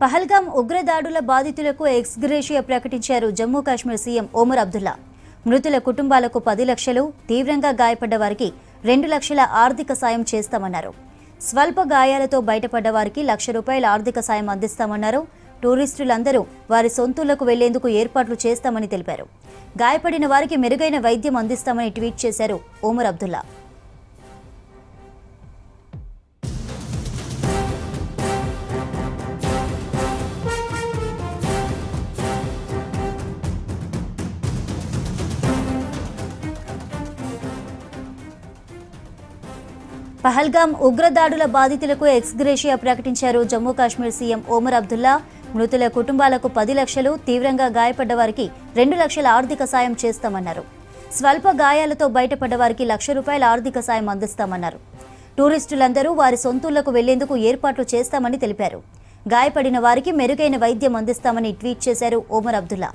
పహల్గామ్ ఉగ్రదాడుల బాధితులకు ఎక్స్గ్రేషియా ప్రకటించారు జమ్మూ కాశ్మీర్ సీఎం ఒమర్ అబ్దుల్లా. మృతుల కుటుంబాలకు 10 లక్షలు, తీవ్రంగా గాయపడ్డ వారికి 2 లక్షల ఆర్థిక సాయం చేస్తామన్నారు. స్వల్ప గాయాలతో బయటపడ్డ వారికి ₹1,00,000 ఆర్థిక సాయం అందిస్తామన్నారు. టూరిస్టులందరూ వారి సొంతూళ్లకు వెళ్లేందుకు ఏర్పాట్లు చేస్తామని తెలిపారు. గాయపడిన వారికి మెరుగైన వైద్యం అందిస్తామని ట్వీట్ చేశారు ఒమర్ అబ్దుల్లా. పహల్గామ్ ఉగ్రదాడుల బాధితులకు ఎక్స్గ్రేషియా ప్రకటించారు జమ్మూ కాశ్మీర్ సీఎం ఒమర్ అబ్దుల్లా. మృతుల కుటుంబాలకు 10 లక్షలు, తీవ్రంగా గాయపడ్డ వారికి 2 లక్షల ఆర్థిక సాయం చేస్తామన్నారు. స్వల్ప గాయాలతో బయటపడ్డ వారికి ₹1,00,000 ఆర్థిక సాయం అందిస్తామన్నారు. టూరిస్టులందరూ వారి సొంతూళ్లకు వెళ్లేందుకు ఏర్పాట్లు చేస్తామని తెలిపారు. గాయపడిన వారికి మెరుగైన వైద్యం అందిస్తామని ట్వీట్ చేశారు ఒమర్ అబ్దుల్లా.